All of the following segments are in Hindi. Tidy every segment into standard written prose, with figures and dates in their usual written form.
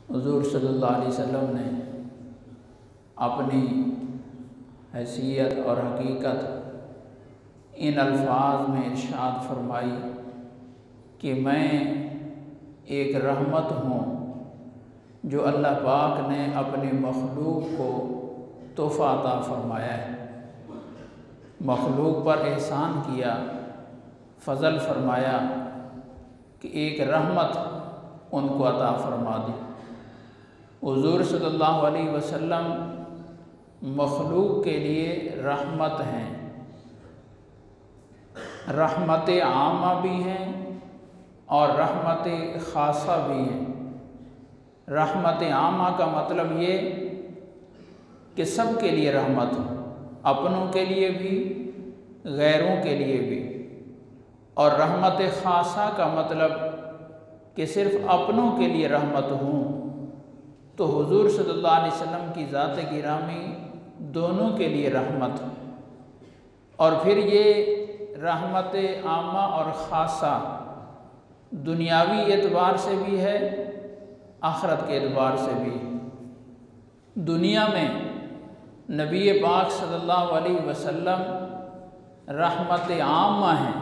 हुज़ूर सल्लल्लाहु अलैहि वसल्लम ने अपनी हैसियत और हकीकत इन अल्फाज में इरशाद फरमाई कि मैं एक रहमत हूँ जो अल्लाह पाक ने अपनी मखलूक को तोहफ़ा अता फरमाया है। मखलूक पर एहसान किया, फ़ज़ल फरमाया कि एक रहमत उनको अता फरमा दी। हुज़ूर सल्लल्लाहु अलैहि वसल्लम मखलूक के लिए रहमत हैं, रहमत आमा भी हैं और रहमत ख़ासा भी हैं। रहमत आमा का मतलब ये कि सब के लिए रहमत हो, अपनों के लिए भी गैरों के लिए भी। और रहमत ख़ासा का मतलब कि सिर्फ़ अपनों के लिए रहमत हूँ। तो हुज़ूर सल्लल्लाहु अलैहि वसल्लम की ज़ात गिरामी दोनों के लिए रहमत। और फिर ये रहमत आमा और ख़ासा दुनियावी एतबार से भी है, आखिरत के एतबार से भी। दुनिया में नबी पाक सल्लल्लाहु अलैहि वसल्लम रहमत आमा हैं,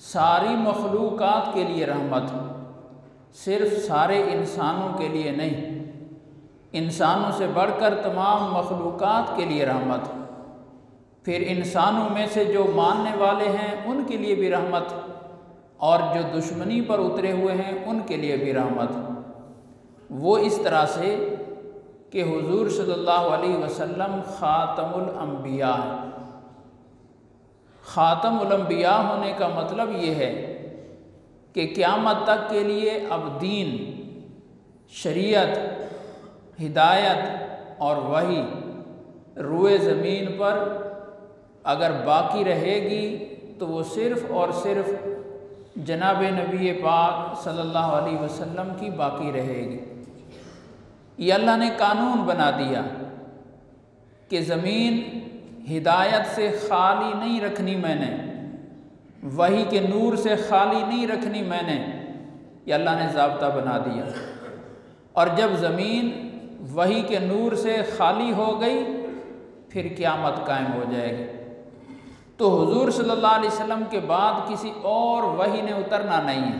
सारी मखलूक़ात के लिए रहमत, सिर्फ़ सारे इंसानों के लिए नहीं, इंसानों से बढ़कर तमाम मखलूक़ात के लिए रहमत। फिर इंसानों में से जो मानने वाले हैं उनके लिए भी रहमत, और जो दुश्मनी पर उतरे हुए हैं उनके लिए भी रहमत। वो इस तरह से कि हुज़ूर सल्लल्लाहु अलैहि वसल्लम ख़ातमुल अंबिया हैं। ख़ातमुल अंबिया होने का मतलब ये है कि क़यामत तक के लिए अब दीन, शरीयत, हिदायत और वही रुए ज़मीन पर अगर बाकी रहेगी तो वो सिर्फ़ और सिर्फ़ जनाब नबी पाक सल्लल्लाहु अलैहि वसल्लम की बाकी रहेगी। ये अल्लाह ने कानून बना दिया कि ज़मीन हिदायत से खाली नहीं रखनी मैंने, वही के नूर से खाली नहीं रखनी मैंने, ये अल्लाह ने ज़ाब्ता बना दिया। और जब ज़मीन वही के नूर से खाली हो गई फिर क़यामत कायम हो जाएगी। तो हुज़ूर सल्लल्लाहु अलैहि वसल्लम के बाद किसी और वही ने उतरना नहीं है,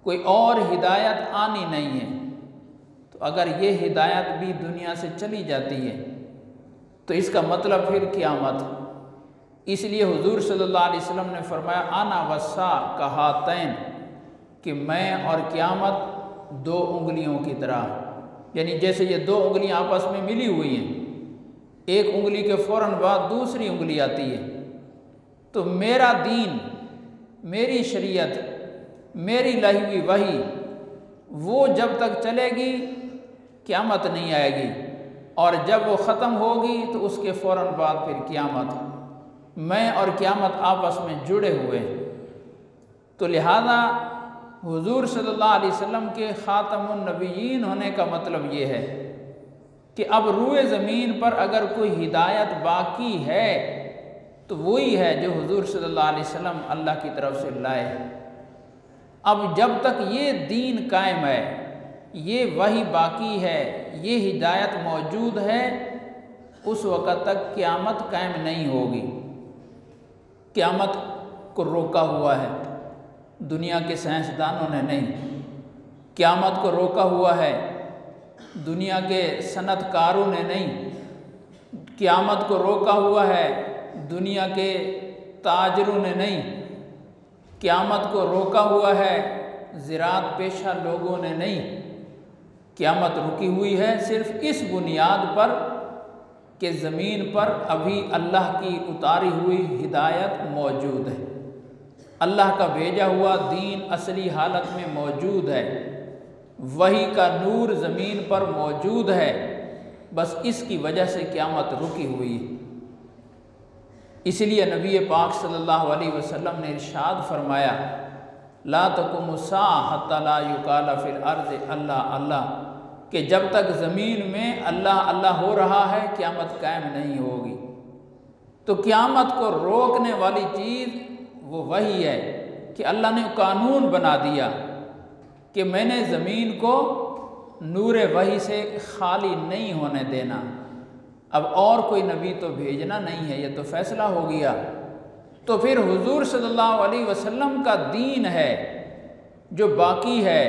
कोई और हिदायत आनी नहीं है। तो अगर ये हिदायत भी दुनिया से चली जाती है तो इसका मतलब फिर क़यामत। इसलिए हुज़ूर सल्लल्लाहु अलैहि वसल्लम ने फरमाया आना वस्सा कहातैन, कि मैं और क़यामत दो उंगलियों की तरह, यानी जैसे ये दो उंगलियां आपस में मिली हुई हैं, एक उंगली के फ़ौरन बाद दूसरी उंगली आती है। तो मेरा दीन, मेरी शरीयत, मेरी लाही हुई वही, वो जब तक चलेगी क़यामत नहीं आएगी, और जब वो ख़त्म होगी तो उसके फ़ौरन बाद फिर क़यामत। मैं और क़यामत आपस में जुड़े हुए हैं। तो लिहाजा हुज़ूर सल्लल्लाहु अलैहि वसल्लम के ख़ातमुन नबिय्यीन होने का मतलब ये है कि अब रूए ज़मीन पर अगर कोई हिदायत बाकी है तो वही है जो हुज़ूर सल्लल्लाहु अलैहि वसल्लम अल्लाह की तरफ से लाए। अब जब तक ये दीन कायम है, ये वही बाकी है, ये हिदायत मौजूद है, उस वक़्त तक क़यामत कायम नहीं होगी। क़यामत को रोका हुआ है दुनिया के साइंसदानों ने नहीं, क़यामत को रोका हुआ है दुनिया के सनतकारों ने नहीं, क़यामत को रोका हुआ है दुनिया के ताजरों ने नहीं, क़यामत को रोका हुआ है ज़राअत पेशा लोगों ने नहीं। क़यामत रुकी हुई है सिर्फ़ इस बुनियाद पर कि ज़मीन पर अभी अल्लाह की उतारी हुई हिदायत मौजूद है, अल्लाह का भेजा हुआ दीन असली हालत में मौजूद है, वही का नूर ज़मीन पर मौजूद है। बस इसकी वजह से क़यामत रुकी हुई है। इसलिए नबी पाक सल्लल्लाहु अलैहि वसल्लम ने इरशाद फरमाया ला तकुमु साअ हत्ता ला युकाला फिल अर्ज़ अल्लाह अल्लाह, कि जब तक ज़मीन में अल्लाह अल्लाह हो रहा है क़यामत कायम नहीं होगी। तो क़यामत को रोकने वाली चीज़ वो वही है कि अल्लाह ने कानून बना दिया कि मैंने ज़मीन को नूर वही से खाली नहीं होने देना। अब और कोई नबी तो भेजना नहीं है, ये तो फैसला हो गया। तो फिर हुजूर सल्लल्लाहु अलैहि वसल्लम का दीन है जो बाकी है,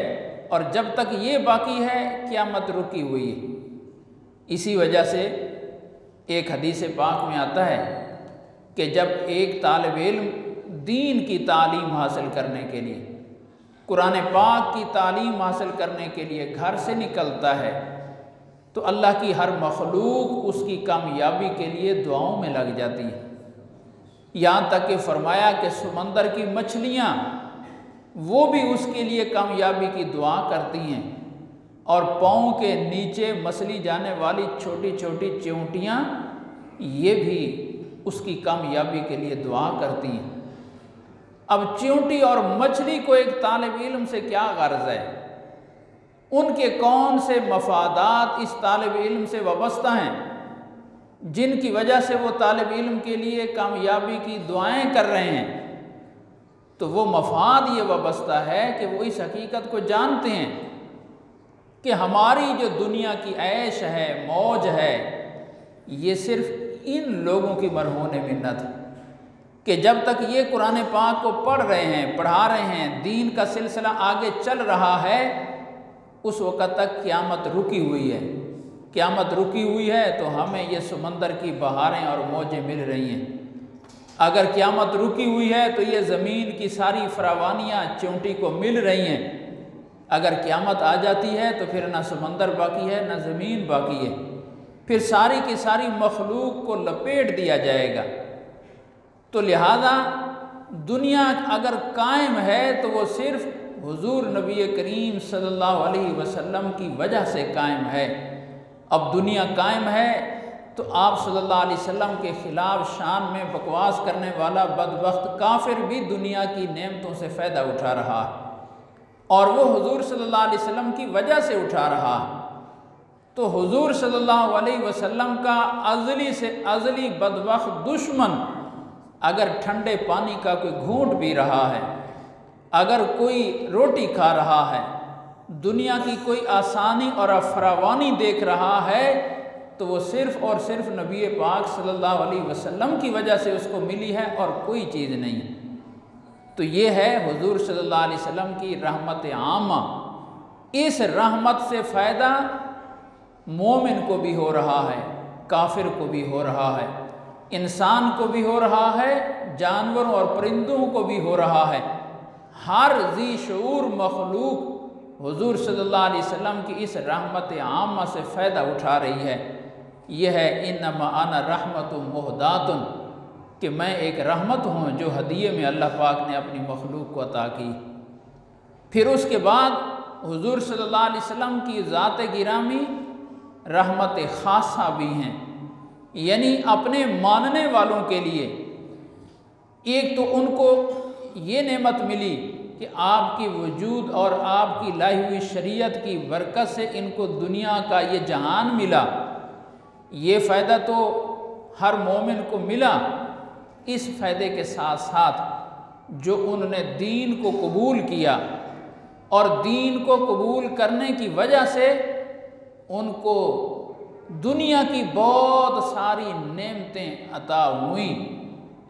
और जब तक ये बाकी है क़यामत रुकी हुई है। इसी वजह से एक हदीस पाक में आता है कि जब एक तालिब इल्म दीन की तालीम हासिल करने के लिए, कुरान पाक की तालीम हासिल करने के लिए घर से निकलता है, तो अल्लाह की हर मखलूक उसकी कामयाबी के लिए दुआओं में लग जाती है। यहाँ तक कि फरमाया कि समंदर की मछलियाँ वो भी उसके लिए कामयाबी की दुआ करती हैं, और पाँव के नीचे मसली जाने वाली छोटी छोटी चिंटियाँ ये भी उसकी कामयाबी के लिए दुआ करती हैं। अब चिंटी और मछली को एक तालिब इल्म से क्या गर्ज है? उनके कौन से मफादात इस तालिब इल्म से वाबस्ता हैं जिनकी वजह से वो तालिब इल्म के लिए कामयाबी की दुआएं कर रहे हैं? तो वो मफाद ये वाबस्ता है कि वो इस हकीकत को जानते हैं कि हमारी जो दुनिया की ऐश है, मौज है, ये सिर्फ इन लोगों की मरहून मिन्नत है कि जब तक ये कुरान पाक को पढ़ रहे हैं, पढ़ा रहे हैं, दीन का सिलसिला आगे चल रहा है, उस वक़्त तक क़यामत रुकी हुई है। क़यामत रुकी हुई है तो हमें ये समंदर की बहारें और मौजें मिल रही हैं। अगर क़यामत रुकी हुई है तो ये ज़मीन की सारी फरावानियाँ चिंटी को मिल रही हैं। अगर क़यामत आ जाती है तो फिर ना समंदर बाकी है, ना ज़मीन बाकी है, फिर सारी की सारी मखलूक को लपेट दिया जाएगा। तो लिहाजा दुनिया अगर कायम है तो वो सिर्फ़ हुजूर नबी करीम सल्लल्लाहु अलैहि वसल्लम की वजह से कायम है। अब दुनिया कायम है तो आप सल्लल्लाहु अलैहि वसल्लम के ख़िलाफ़ शान में बकवास करने वाला बदबख्त काफिर भी दुनिया की नेमतों से फ़ायदा उठा रहा है, और वो हुजूर सल्लल्लाहु अलैहि वसल्लम की वजह से उठा रहा है। तो हुजूर सल्लल्लाहु अलैहि वसल्लम का अज़ली से अज़ली बदबख्त दुश्मन अगर ठंडे पानी का कोई घूंट पी रहा है, अगर कोई रोटी खा रहा है, दुनिया की कोई आसानी और फरावानी देख रहा है, तो वो सिर्फ़ और सिर्फ नबी पाक सल्लल्लाहु अलैहि वसल्लम की वजह से उसको मिली है और कोई चीज़ नहीं। तो ये है हुजूर सल्लल्लाहु अलैहि वसल्लम की रहमत आमा। इस रहमत से फ़ायदा मोमिन को भी हो रहा है, काफिर को भी हो रहा है, इंसान को भी हो रहा है, जानवरों और परिंदों को भी हो रहा है। हर ज़ी शऊर मखलूक हुजूर सल्लल्लाहु अलैहि वसल्लम की इस रहमत आमा से फ़ायदा उठा रही है। यह है इन्नमा अना रहमतुम मुहदातुन, कि मैं एक रहमत हूँ जो हदिये में अल्लाह पाक ने अपनी मखलूक को अता की। फिर उसके बाद हुजूर सल्लल्लाहु अलैहि वसल्लम की ज़ात गिरामी रहमत ख़ासा भी हैं, यानी अपने मानने वालों के लिए। एक तो उनको ये नेमत मिली कि आपकी वजूद और आपकी लाई हुई शरीयत की बरकत से इनको दुनिया का ये जहान मिला। ये फ़ायदा तो हर मोमिन को मिला। इस फ़ायदे के साथ साथ जो उन्होंने दीन को कबूल किया, और दीन को कबूल करने की वजह से उनको दुनिया की बहुत सारी नेमतें अता हुई।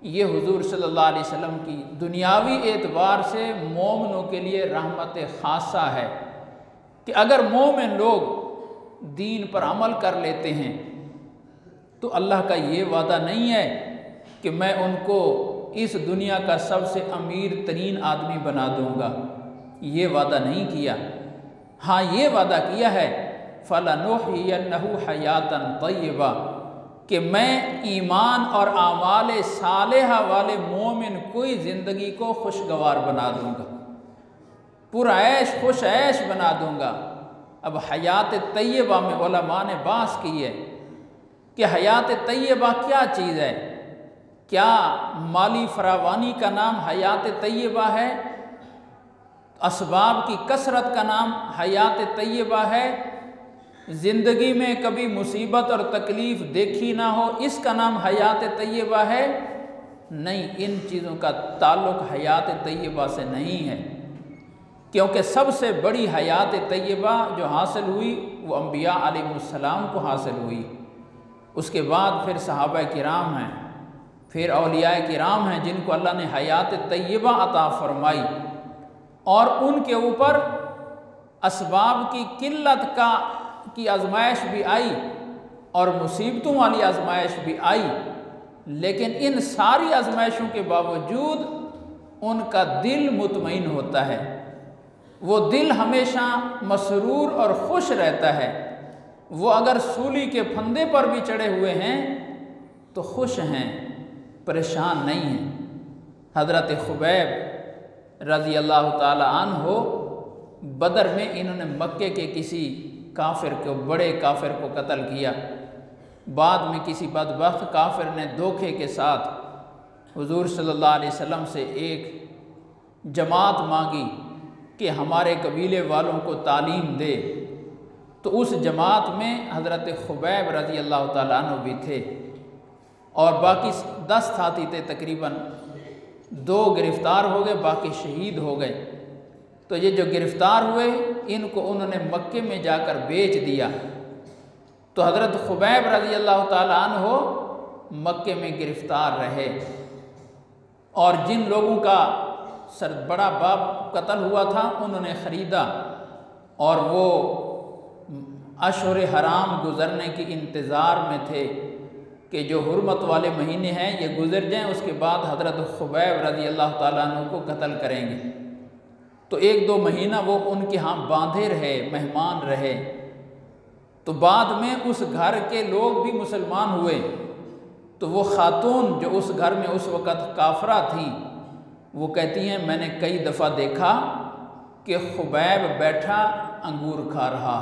ये हुजूर सल्लल्लाहु अलैहि वसल्लम की दुनियावी एतबार से मोमिनों के लिए रहमत ख़ासा है कि अगर मोमिन लोग दीन पर अमल कर लेते हैं तो अल्लाह का ये वादा नहीं है कि मैं उनको इस दुनिया का सबसे अमीर तरीन आदमी बना दूँगा। ये वादा नहीं किया। हाँ, ये वादा किया है फलनुहयिन्नहु हयातन तय्यबा, कि मैं ईमान और आमाल सालेहा वाले मोमिन कोई ज़िंदगी को खुशगवार बना दूँगा, पुरऐश खुश ऐश बना दूँगा। अब हयात तय्यबा में उलमा ने बास की है कि हयात तय्यबा क्या चीज़ है। क्या माली फरावानी का नाम हयात तय्यबा है? असबाब की कसरत का नाम हयात तय्यबा है? ज़िंदगी में कभी मुसीबत और तकलीफ़ देखी ना हो, इसका नाम हयात तय्यबा है? नहीं, इन चीज़ों का ताल्लुक़ हयात तय्यबा से नहीं है। क्योंकि सबसे बड़ी हयात तय्यबा जो हासिल हुई वो अम्बिया अलैहिमुस्सलाम को हासिल हुई। उसके बाद फिर सहाबा किराम हैं, फिर औलिया किराम हैं जिनको अल्लाह ने हयात तय्यबा अता फरमाई, और उनके ऊपर असबाब की किल्लत की आजमाइश भी आई और मुसीबतों वाली आजमाइश भी आई, लेकिन इन सारी आजमाइशों के बावजूद उनका दिल मुतमईन होता है। वो दिल हमेशा मसरूर और खुश रहता है। वो अगर सूली के फंदे पर भी चढ़े हुए हैं तो खुश हैं, परेशान नहीं हैं। हज़रत खुबैब रज़ी अल्लाह ताला अन्हो बदर में इन्होंने मक्के के किसी काफिर को, बड़े काफिर को कत्ल किया। बाद में किसी बदबख्त काफिर ने धोखे के साथ हुजूर सल्लल्लाहु अलैहि वसल्लम से एक जमात मांगी कि हमारे कबीले वालों को तालीम दे, तो उस जमात में हज़रत खुबैब रज़ी अल्लाह ताला अन्हु भी थे और बाकी 10 साथी थे। तकरीबन 2 गिरफ़्तार हो गए, बाकी शहीद हो गए। तो ये जो गिरफ़्तार हुए इनको उन्होंने मक्के में जाकर बेच दिया। तो हज़रत खुबैब रज़ी अल्लाह ताला अन्हु मक्के में गिरफ़्तार रहे, और जिन लोगों का बड़ा बाप कत्ल हुआ था उन्होंने ख़रीदा, और वो अशहुर हराम गुज़रने के इंतज़ार में थे कि जो हुर्मत वाले महीने हैं ये गुज़र जाएं, उसके बाद हज़रत खुबैब रज़ी अल्लाह ताला अन्हु को कत्ल करेंगे। तो 1-2 महीना वो उनके यहाँ बांधे रहे, मेहमान रहे। तो बाद में उस घर के लोग भी मुसलमान हुए। तो वो ख़ातून जो उस घर में उस वक़्त काफरा थी, वो कहती हैं मैंने कई दफ़ा देखा कि खुबैब बैठा अंगूर खा रहा,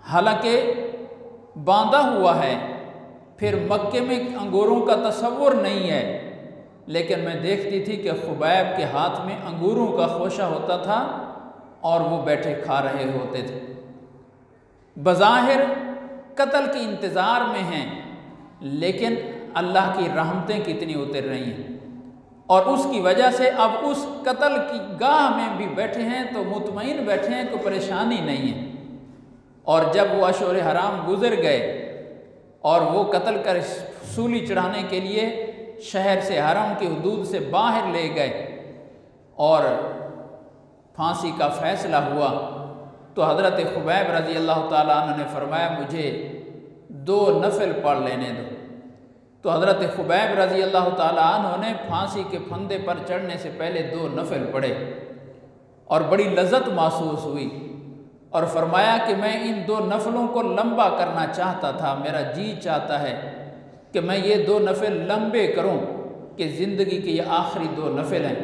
हालांकि बांधा हुआ है, फिर मक्के में अंगूरों का तसव्वुर नहीं है, लेकिन मैं देखती थी कि खुबैब के हाथ में अंगूरों का खोशा होता था और वो बैठे खा रहे होते थे। बज़ाहिर कत्ल के इंतज़ार में हैं, लेकिन अल्लाह की रहमतें कितनी उतर रही हैं, और उसकी वजह से अब उस कत्ल की गाह में भी बैठे हैं तो मुतमईन बैठे हैं, कोई परेशानी नहीं है। और जब वो अशहुर हराम गुज़र गए और वो कत्ल कर सूली चढ़ाने के लिए शहर से, हरम की हुदूद से बाहर ले गए और फांसी का फ़ैसला हुआ, तो हज़रत खुबैब रज़ी अल्लाह ताला अन्हु ने फरमाया मुझे 2 नफल पढ़ लेने दो। तो हज़रत खुबैब रज़ी अल्लाह ताला अन्हु ने फांसी के फंदे पर चढ़ने से पहले 2 नफल पढ़े और बड़ी लज़्ज़त महसूस हुई, और फरमाया कि मैं इन 2 नफलों को लंबा करना चाहता था, मेरा जी चाहता है कि मैं ये 2 नफल लंबे करूं कि ज़िंदगी के ये आखिरी 2 नफल हैं,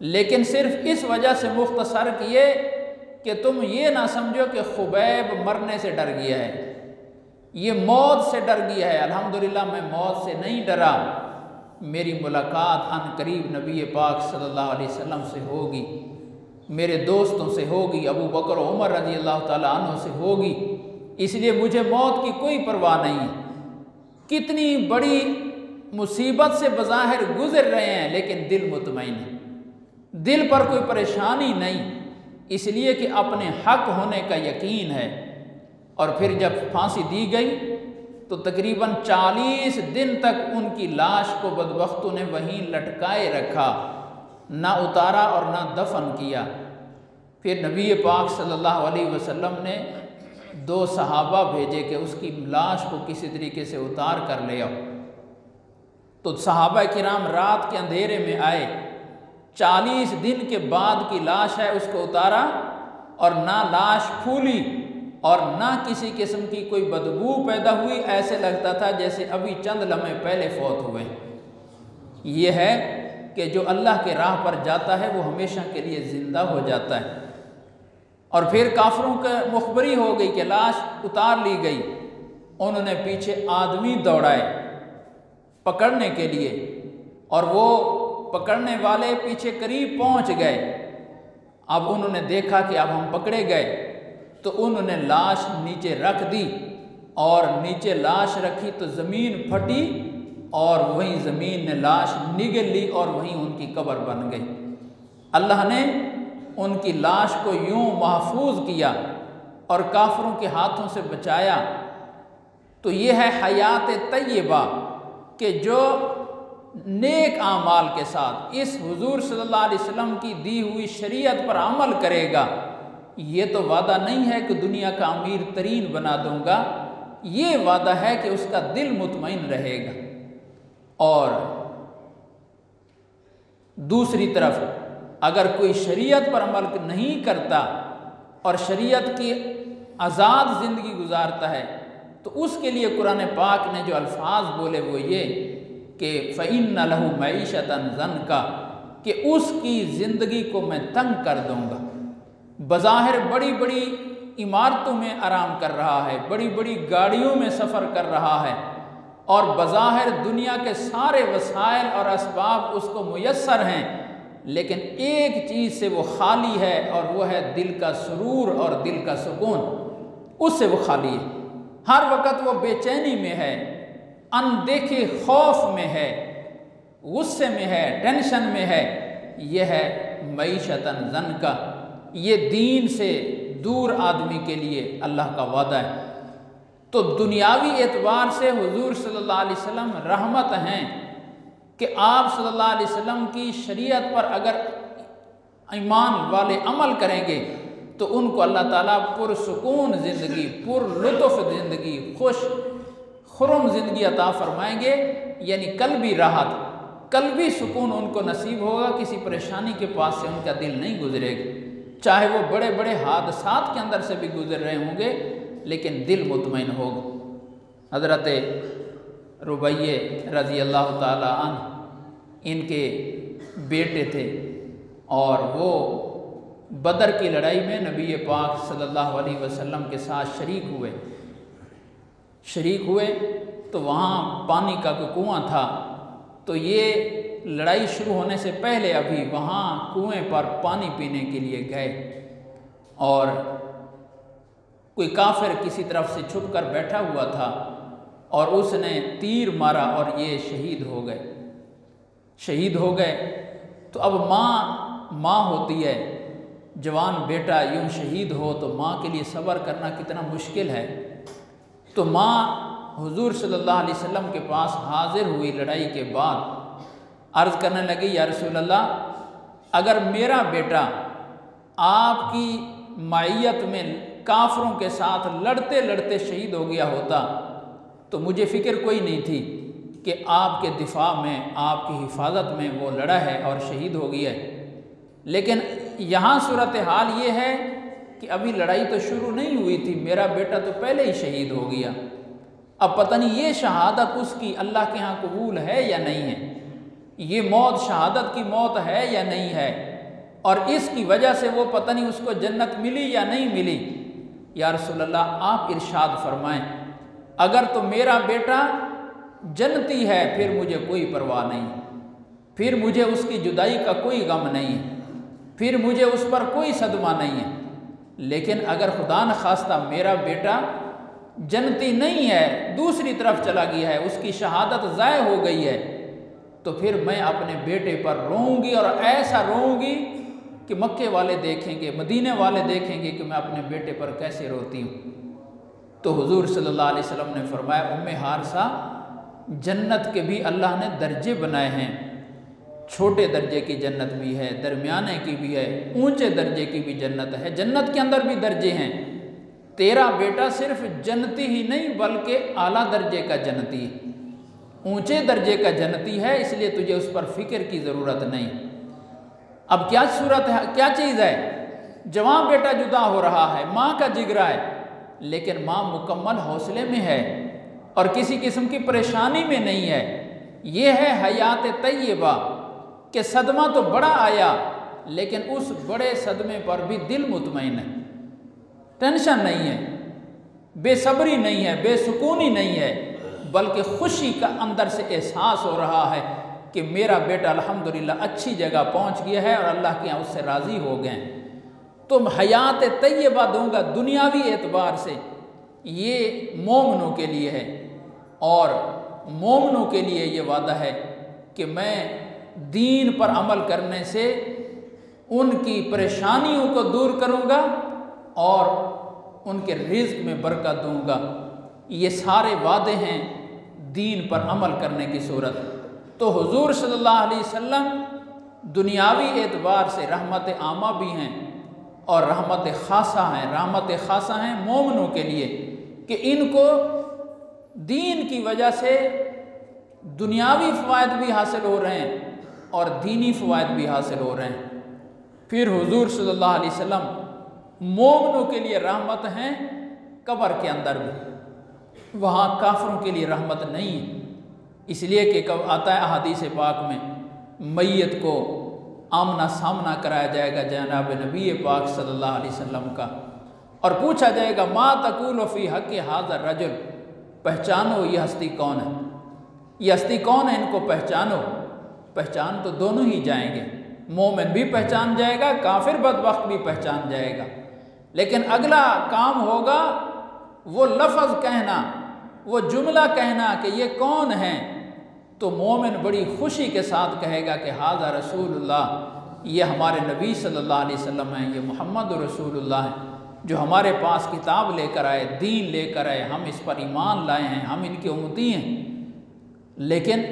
लेकिन सिर्फ इस वजह से मुख्तसर किए कि तुम ये ना समझो कि खुबैब मरने से डर गया है, ये मौत से डर गया है। अल्हम्दुलिल्लाह मैं मौत से नहीं डरा, मेरी मुलाकात अनकरीब नबी पाक सल्लल्लाहु अलैहि वसल्लम से होगी, मेरे दोस्तों से होगी, अबू बकर उमर रज़ी अल्लाह ताला अन्हु से होगी, इसलिए मुझे मौत की कोई परवाह नहीं है। कितनी बड़ी मुसीबत से बज़ाहिर गुज़र रहे हैं, लेकिन दिल मुतमईन है, दिल पर कोई परेशानी नहीं, इसलिए कि अपने हक होने का यकीन है। और फिर जब फांसी दी गई तो तकरीबन 40 दिन तक उनकी लाश को बदबख्तों ने वहीं लटकाए रखा, ना उतारा और ना दफन किया। फिर नबी पाक सल्लल्लाहु अलैहि वसल्लम ने 2 सहाबा भेजे कि उसकी लाश को किसी तरीके से उतार कर ले आओ। तो सहाबा किराम रात के अंधेरे में आए, 40 दिन के बाद की लाश है, उसको उतारा और ना लाश फूली और ना किसी किस्म की कोई बदबू पैदा हुई, ऐसे लगता था जैसे अभी चंद लम्हे पहले फौत हुए। ये है कि जो अल्लाह के राह पर जाता है वो हमेशा के लिए ज़िंदा हो जाता है। और फिर काफिरों का मुखबरी हो गई कि लाश उतार ली गई, उन्होंने पीछे आदमी दौड़ाए पकड़ने के लिए, और वो पकड़ने वाले पीछे करीब पहुंच गए। अब उन्होंने देखा कि अब हम पकड़े गए, तो उन्होंने लाश नीचे रख दी, और नीचे लाश रखी तो ज़मीन फटी और वहीं ज़मीन ने लाश निगल ली और वहीं उनकी कब्र बन गई। अल्लाह ने उनकी लाश को यूं महफूज किया और काफिरों के हाथों से बचाया, तो ये है हयात तय्यबा कि जो नेक आमाल के साथ इस हुजूर सल्लल्लाहु अलैहि वसल्लम की दी हुई शरीयत पर अमल करेगा। ये तो वादा नहीं है कि दुनिया का अमीर तरीन बना दूंगा, ये वादा है कि उसका दिल मुतमईन रहेगा। और दूसरी तरफ अगर कोई शरीयत पर अमल नहीं करता और शरीयत की आज़ाद ज़िंदगी गुजारता है, तो उसके लिए कुरान पाक ने जो अल्फाज बोले वो ये कि फ़इन्न लहू मईशतन ज़न्का, कि उसकी ज़िंदगी को मैं तंग कर दूँगा। बज़ाहिर बड़ी बड़ी इमारतों में आराम कर रहा है, बड़ी बड़ी गाड़ियों में सफ़र कर रहा है और बज़ाहिर दुनिया के सारे वसाइल और असबाब उसको मुयस्सर हैं, लेकिन एक चीज़ से वो खाली है और वो है दिल का सुरूर और दिल का सुकून। उससे वो खाली है। हर वक़्त वो बेचैनी में है, अनदेखे खौफ में है, गुस्से में है, टेंशन में है। यह है मईशतन ज़न्का। ये दीन से दूर आदमी के लिए अल्लाह का वादा है। तो दुनियावी एतबार से हुजूर सल्लल्लाहु अलैहि वसल्लम रहमत हैं कि आप सल्लल्लाहु अलैहि वसल्लम की शरीयत पर अगर ईमान वाले अमल करेंगे तो उनको अल्लाह ताला पुरसुकून ज़िंदगी, पुरलुत्फ़ ज़िंदगी, खुश खुर्रम ज़िंदगी अता फरमाएंगे। यानी कल्बी राहत, कल्बी सुकून उनको नसीब होगा। किसी परेशानी के पास से उनका दिल नहीं गुजरेगा, चाहे वो बड़े बड़े हादसात के अंदर से भी गुजर रहे होंगे, लेकिन दिल मुतमईन होगा। हज़रत रुबैये रज़ी अल्लाह ताला अन्हु इनके बेटे थे और वो बदर की लड़ाई में नबी पाक सल्लल्लाहु अलैहि वसल्लम के साथ शरीक हुए। तो वहाँ पानी का कोई कुआं था, तो ये लड़ाई शुरू होने से पहले अभी वहाँ कुएं पर पानी पीने के लिए गए और कोई काफिर किसी तरफ से छुप कर बैठा हुआ था और उसने तीर मारा और ये शहीद हो गए। तो अब माँ होती है, जवान बेटा यूं शहीद हो तो माँ के लिए सब्र करना कितना मुश्किल है। तो माँ हुजूर सल्लल्लाहु अलैहि वसल्लम के पास हाजिर हुई लड़ाई के बाद, अर्ज़ करने लगी, या रसूल अल्लाह, अगर मेरा बेटा आपकी मायत में काफरों के साथ लड़ते लड़ते शहीद हो गया होता तो मुझे फ़िक्र कोई नहीं थी कि आपके दिफा में, आपकी हिफाजत में वो लड़ा है और शहीद हो गया है। लेकिन यहाँ सूरत हाल ये है कि अभी लड़ाई तो शुरू नहीं हुई थी, मेरा बेटा तो पहले ही शहीद हो गया। अब पता नहीं ये शहादत उसकी अल्लाह के यहाँ कबूल है या नहीं है, ये मौत शहादत की मौत है या नहीं है, और इसकी वजह से वो पता नहीं उसको जन्नत मिली या नहीं मिली। या रसूल अल्लाह, आप इरशाद फरमाएं, अगर तो मेरा बेटा जन्नती है फिर मुझे कोई परवाह नहीं, फिर मुझे उसकी जुदाई का कोई गम नहीं है, फिर मुझे उस पर कोई सदमा नहीं है। लेकिन अगर खुदा न खास्ता मेरा बेटा जन्नती नहीं है, दूसरी तरफ चला गया है, उसकी शहादत ज़ाय हो गई है, तो फिर मैं अपने बेटे पर रोऊंगी और ऐसा रोऊंगी कि मक्के वाले देखेंगे, मदीने वाले देखेंगे कि मैं अपने बेटे पर कैसे रोती हूँ। तो हुजूर सल्लल्लाहु अलैहि वसल्लम ने फरमाया, उम्मे हारसा, जन्नत के भी अल्लाह ने दर्जे बनाए हैं, छोटे दर्जे की जन्नत भी है, दरमियाने की भी है, ऊंचे दर्जे की भी जन्नत है। जन्नत के अंदर भी दर्जे हैं। तेरा बेटा सिर्फ जन्नती ही नहीं बल्कि आला दर्जे का जन्नती, ऊंचे दर्जे का जन्नती है, इसलिए तुझे उस पर फिक्र की ज़रूरत नहीं। अब क्या सूरत है, क्या चीज़ है, जवान बेटा जुदा हो रहा है, माँ का जिगरा है, लेकिन माँ मुकम्मल हौसले में है और किसी किस्म की परेशानी में नहीं है। ये है हयात तय्यबा कि सदमा तो बड़ा आया, लेकिन उस बड़े सदमे पर भी दिल मुतमईन है, टेंशन नहीं है, बेसब्री नहीं है, बेसुकूनी नहीं है, बल्कि खुशी का अंदर से एहसास हो रहा है कि मेरा बेटा अल्हम्दुलिल्लाह अच्छी जगह पहुंच गया है और अल्लाह के यहाँ उससे राज़ी हो गए। तो हयात तय्यबा दूंगा दुनियावी एतबार से, ये मोमिनों के लिए है और मोमिनों के लिए ये वादा है कि मैं दीन पर अमल करने से उनकी परेशानियों को दूर करूँगा और उनके रिज़्क़ में बरकत दूँगा। ये सारे वादे हैं दीन पर अमल करने की सूरत। तो हुजूर सल्लल्लाहु अलैहि वसल्लम दुनियावी एतबार से रहमत आमा भी हैं और रहमत ख़ासा हैं। रहमत ख़ासा हैं मोमिनों के लिए कि इनको दीन की वजह से दुनियावी फ़वाइद भी हासिल हो रहे हैं और दीनी फ़वाइद भी हासिल हो रहे हैं। फिर हुजूर सल्लल्लाहु अलैहि वसल्लम मोमिनों के लिए रहमत हैं कब्र के अंदर भी, वहाँ काफिरों के लिए रहमत नहीं है। इसलिए कि कब आता है अहादीस पाक में मैयत को आमना सामना कराया जाएगा जनाब नबी पाक सल्लल्लाहु अलैहि वसल्लम का और पूछा जाएगा मा तक़ूलु फ़ी हक़्क़ि हाज़ा रजुल, पहचानो ये हस्ती कौन है, ये हस्ती कौन है, इनको पहचानो। पहचान तो दोनों ही जाएंगे, मोमिन भी पहचान जाएगा, काफिर बदबख्त भी पहचान जाएगा। लेकिन अगला काम होगा वो लफ्ज़ कहना, वो जुमला कहना कि ये कौन है। तो मोमिन बड़ी खुशी के साथ कहेगा कि हाज़ा रसूलुल्लाह, ये हमारे नबी सल्लल्लाहु अलैहि वसल्लम हैं, ये मोहम्मद रसूलुल्लाह हैं जो हमारे पास किताब लेकर आए, दीन लेकर आए, हम इस पर ईमान लाए हैं, हम इनके उम्मती हैं। लेकिन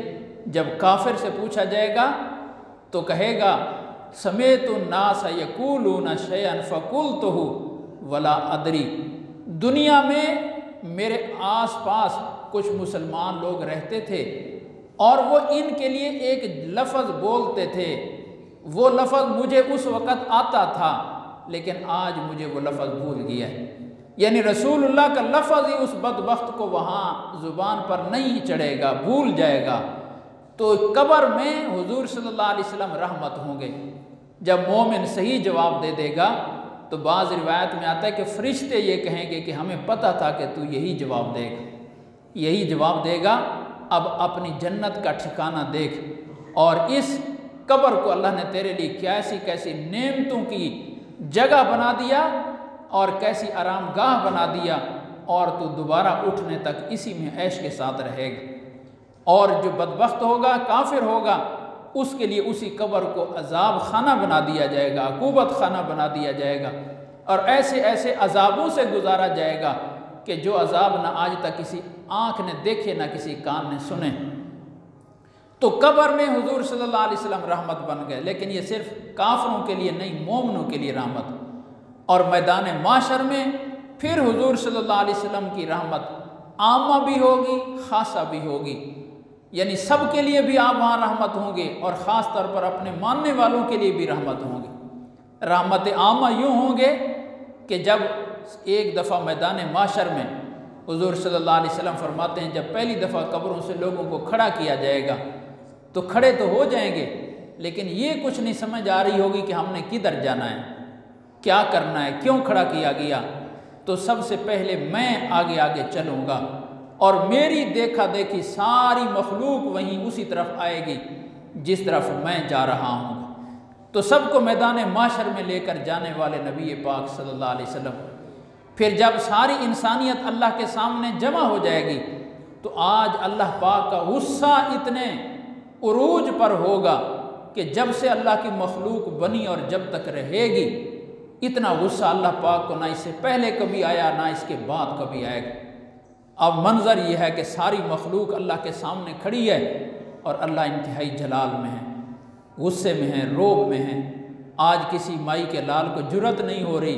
जब काफिर से पूछा जाएगा तो कहेगा समेतु नास यक़ूलून शयअन फ़क़ुल्तुहु वला अदरी। दुनिया में मेरे आसपास कुछ मुसलमान लोग रहते थे और वो इनके लिए एक लफ्ज़ बोलते थे, वो लफ्ज़ मुझे उस वक़्त आता था लेकिन आज मुझे वो लफ्ज़ भूल गया है। यानी रसूलुल्लाह का लफ्ज़ ही उस बदबख्त को वहाँ ज़ुबान पर नहीं चढ़ेगा, भूल जाएगा। तो कब्र में हुजूर सल्लल्लाहु अलैहि वसल्लम रहमत होंगे। जब मोमिन सही जवाब दे देगा तो बाज़ रिवायत में आता है कि फ़रिश्ते ये कहेंगे कि हमें पता था कि तू यही जवाब देगा, यही जवाब देगा, अब अपनी जन्नत का ठिकाना देख। और इस कब्र को अल्लाह ने तेरे लिए कैसी कैसी नेमतों की जगह बना दिया और कैसी आरामगाह बना दिया, और तू दोबारा उठने तक इसी में ऐश के साथ रहेगा। और जो बदबख्त होगा, काफिर होगा, उसके लिए उसी कब्र को अजाब खाना बना दिया जाएगा, अकूबत खाना बना दिया जाएगा और ऐसे ऐसे अजाबों से गुजारा जाएगा कि जो अजाब ना आज तक किसी आँख ने देखे ना किसी कान ने सुने। तो कब्र में हुजूर सल्लल्लाहु अलैहि वसल्लम रहमत बन गए, लेकिन ये सिर्फ काफिरों के लिए नहीं, मोमिनों के लिए रहमत। और मैदान माशर में फिर हुजूर सल्लल्लाहु अलैहि वसल्लम की रहमत आमा भी होगी, खासा भी होगी। यानी सब के लिए भी आप वहाँ रहमत होंगे और ख़ास तौर पर अपने मानने वालों के लिए भी रहमत होंगे। रहमत आमा यूँ होंगे कि जब एक दफ़ा मैदान माशर में हुजूर सल्लल्लाहु अलैहि वसल्लम फरमाते हैं जब पहली दफ़ा कब्रों से लोगों को खड़ा किया जाएगा तो खड़े तो हो जाएंगे, लेकिन ये कुछ नहीं समझ आ रही होगी कि हमने किधर जाना है, क्या करना है, क्यों खड़ा किया गया। तो सबसे पहले मैं आगे आगे चलूँगा और मेरी देखा देखी सारी मखलूक वहीं उसी तरफ आएगी जिस तरफ मैं जा रहा हूँ। तो सबको मैदान माशर में लेकर जाने वाले नबी पाक सल्लल्लाहु अलैहि वसल्लम फिर जब सारी इंसानियत अल्लाह के सामने जमा हो जाएगी तो आज अल्लाह पाक का गुस्सा इतने उरूज पर होगा कि जब से अल्लाह की मखलूक बनी और जब तक रहेगी, इतना गुस्सा अल्लाह पाक को ना इससे पहले कभी आया ना इसके बाद कभी आएगा। अब मंज़र ये है कि सारी मखलूक अल्लाह के सामने खड़ी है और अल्लाह इंतहाई जलाल में है, गुस्से में है, रोब में है। आज किसी माई के लाल को जुर्रत नहीं हो रही,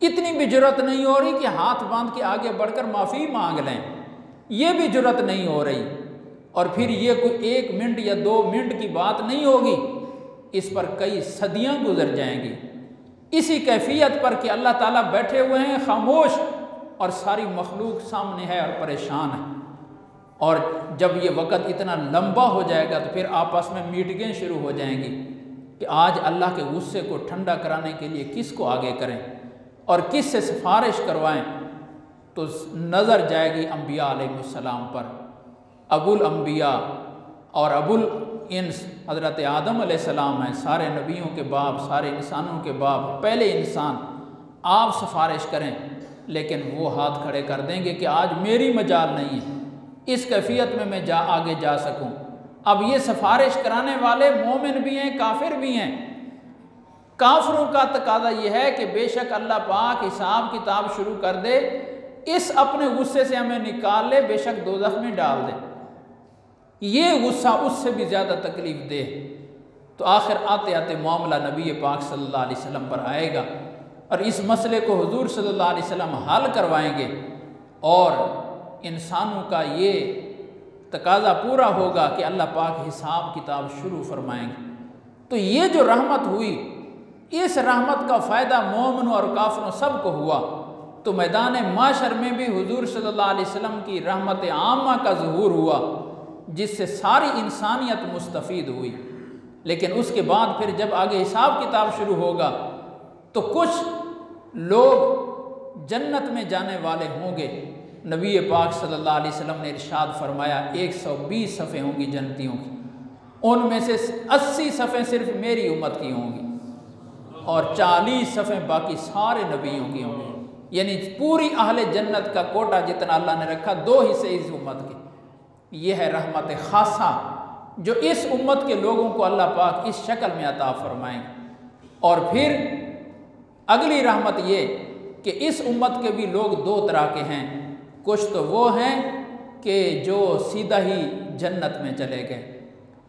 इतनी भी जुर्रत नहीं हो रही कि हाथ बांध के आगे बढ़कर माफ़ी मांग लें, ये भी जुर्रत नहीं हो रही। और फिर ये कोई 1 मिनट या 2 मिनट की बात नहीं होगी, इस पर कई सदियां गुजर जाएंगी इसी कैफियत पर कि अल्लाह ताला बैठे हुए हैं खामोश और सारी मखलूक सामने है और परेशान है। और जब ये वक़्त इतना लंबा हो जाएगा तो फिर आपस में मीटिंगें शुरू हो जाएंगी कि आज अल्लाह के गुस्से को ठंडा कराने के लिए किसको आगे करें और किस से सिफारिश करवाएं। तो नज़र जाएगी अम्बिया अलैहिस्सलाम पर, अबुल अम्बिया और अबुल इंस हज़रत आदम अलैहिस्सलाम हैं, सारे नबियों के बाप, सारे इंसानों के बाप, पहले इंसान। आप सिफारिश करें, लेकिन वो हाथ खड़े कर देंगे कि आज मेरी मजाल नहीं है इस कैफियत में मैं आगे जा सकूं। अब ये सिफारिश कराने वाले मोमिन भी हैं, काफिर भी हैं। काफरों का तकाजा यह है कि बेशक अल्लाह पाक हिसाब किताब शुरू कर दे, इस अपने गुस्से से हमें निकाल ले, बेशक दोज़ख में डाल दे। ये गुस्सा उससे भी ज़्यादा तकलीफ दे। तो आखिर आते आते मामला नबी पाक सल्लल्लाहु अलैहि वसल्लम पर आएगा और इस मसले को हुजूर सल्लल्लाहु अलैहि वसल्लम हल करवाएंगे और इंसानों का ये तकाजा पूरा होगा कि अल्लाह पाक हिसाब किताब शुरू फरमाएंगे। तो ये जो रहमत हुई, इस रहमत का फ़ायदा मोमिनों और काफिरों सबको हुआ। तो मैदान माशर में भी हुजूर सल्लल्लाहु अलैहि वसल्लम की रहमत आम्मा का ज़हूर हुआ, जिससे सारी इंसानियत मुस्तफ़ीद हुई। लेकिन उसके बाद फिर जब आगे हिसाब किताब शुरू होगा तो कुछ लोग जन्नत में जाने वाले होंगे। नबी पाक सल्लल्लाहु अलैहि वसल्लम ने इरशाद फरमाया 120 सफ़े होंगी जन्नतियों की, उनमें से 80 सफ़े सिर्फ मेरी उम्मत की होंगी और 40 सफ़े बाकी सारे नबियों की होंगी। यानी पूरी अहले जन्नत का कोटा जितना अल्लाह ने रखा, 2 हिस्से इस उम्मत के। यह है रहमत खासा जो इस उम्मत के लोगों को अल्लाह पाक इस शक्ल में अता फरमाएंगे। और फिर अगली रहमत ये कि इस उम्मत के भी लोग 2 तरह के हैं। कुछ तो वो हैं कि जो सीधा ही जन्नत में चले गए,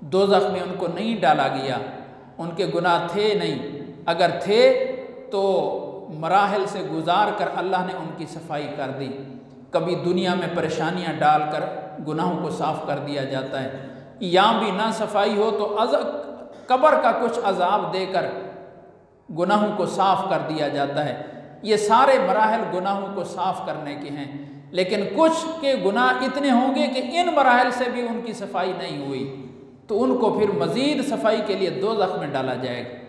दोज़ख में उनको नहीं डाला गया, उनके गुनाह थे नहीं, अगर थे तो मराहिल से गुजार कर अल्लाह ने उनकी सफाई कर दी। कभी दुनिया में परेशानियां डालकर गुनाहों को साफ़ कर दिया जाता है, यहाँ भी ना सफाई हो तो कब्र का कुछ अजाब देकर गुनाहों को साफ़ कर दिया जाता है। ये सारे मराहिल गुनाहों को साफ़ करने के हैं। लेकिन कुछ के गुनाह इतने होंगे कि इन मराहिल से भी उनकी सफाई नहीं हुई, तो उनको फिर मज़ीद सफाई के लिए दोज़ख में डाला जाएगा।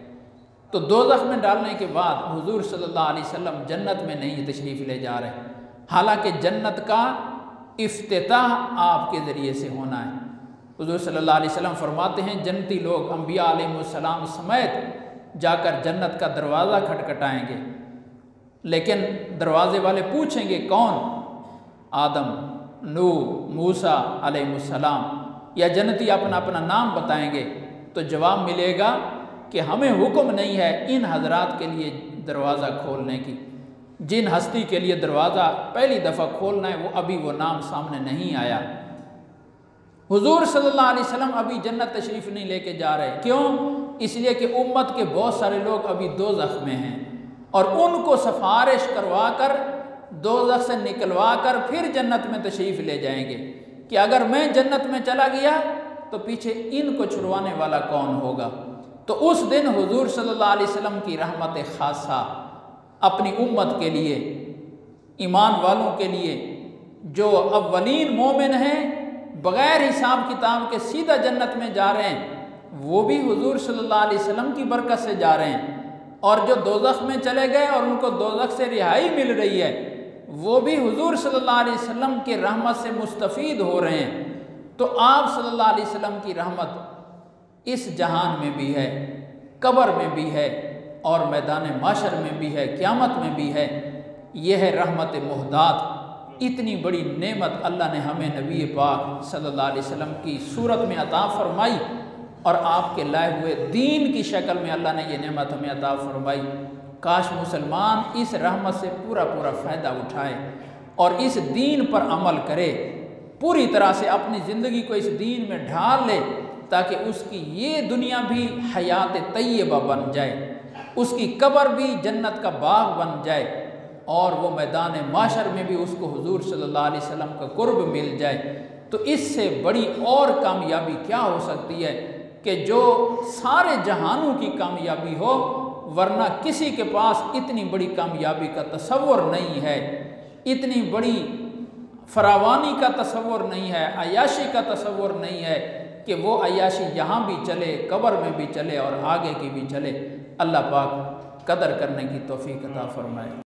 तो दोज़ख में डालने के बाद हुजूर सल्लल्लाहु अलैहि वसल्लम जन्नत में नहीं तशरीफ़ ले जा रहे, हालांकि जन्नत का इफ्तिताह आपके ज़रिए से होना है। हुजूर सल्लल्लाहु अलैहि वसल्लम फरमाते हैं जन्नती लोग अम्बिया अलैहिस्सलाम समेत जाकर जन्नत का दरवाज़ा खटखटाएंगे, लेकिन दरवाज़े वाले पूछेंगे कौन? आदम, नूह, मूसा अलैहिस्सलाम, या जन्नती अपना अपना नाम बताएंगे। तो जवाब मिलेगा कि हमें हुक्म नहीं है इन हजरात के लिए दरवाज़ा खोलने की। जिन हस्ती के लिए दरवाज़ा पहली दफ़ा खोलना है वो अभी वो नाम सामने नहीं आया। हुजूर सल्लल्लाहु अलैहि वसल्लम अभी जन्नत तशरीफ़ नहीं लेके जा रहे। क्यों? इसलिए कि उम्मत के बहुत सारे लोग अभी दोज़ख में हैं और उनको सिफारिश करवा कर दोज़ख से निकलवा कर फिर जन्नत में तशरीफ़ ले जाएंगे कि अगर मैं जन्नत में चला गया तो पीछे इनको छुड़वाने वाला कौन होगा। तो उस दिन हुजूर सल्लल्लाहु अलैहि वसल्लम की रहमत खासा अपनी उम्मत के लिए, ईमान वालों के लिए जो अव्वलीन मोमिन हैं, बग़ैर हिसाब किताब के सीधा जन्नत में जा रहे हैं, वो भी हुजूर सल्लल्लाहु अलैहि वसल्लम की बरकत से जा रहे हैं। और जो दोज़ख में चले गए और उनको दोज़ख से रिहाई मिल रही है, वो भी हुजूर सल्लल्लाहु अलैहि वसल्लम की रहमत से मुस्तफ़ीद हो रहे हैं। तो आप सल्लल्लाहु अलैहि वसल्लम की रहमत इस जहान में भी है, कब्र में भी है और मैदान माशर में भी है, क़यामत में भी है। यह है रहमत मुहदात। इतनी बड़ी नेमत अल्लाह ने हमें नबी पाक सल्लल्लाहु अलैहि वसल्लम की सूरत में अता फरमाई और आपके लाए हुए दीन की शक्ल में अल्लाह ने ये नेमत हमें अता फरमाई। काश मुसलमान इस रहमत से पूरा पूरा फ़ायदा उठाए और इस दीन पर अमल करे, पूरी तरह से अपनी ज़िंदगी को इस दीन में ढाल ले, ताकि उसकी ये दुनिया भी हयात तय्यबा बन जाए, उसकी कब्र भी जन्नत का बाग बन जाए और वो मैदान माशर में भी उसको हुजूर सल्लल्लाहु अलैहि वसल्लम का कुर्ब मिल जाए। तो इससे बड़ी और कामयाबी क्या हो सकती है कि जो सारे जहानों की कामयाबी हो, वरना किसी के पास इतनी बड़ी कामयाबी का तसव्वुर नहीं है, इतनी बड़ी फरावानी का तसव्वुर नहीं है, अयाशी का तसव्वुर नहीं है कि वो अयाशी यहाँ भी चले, कब्र में भी चले और आगे की भी चले। अल्लाह पाक कदर करने की तौफीक अता फरमाए।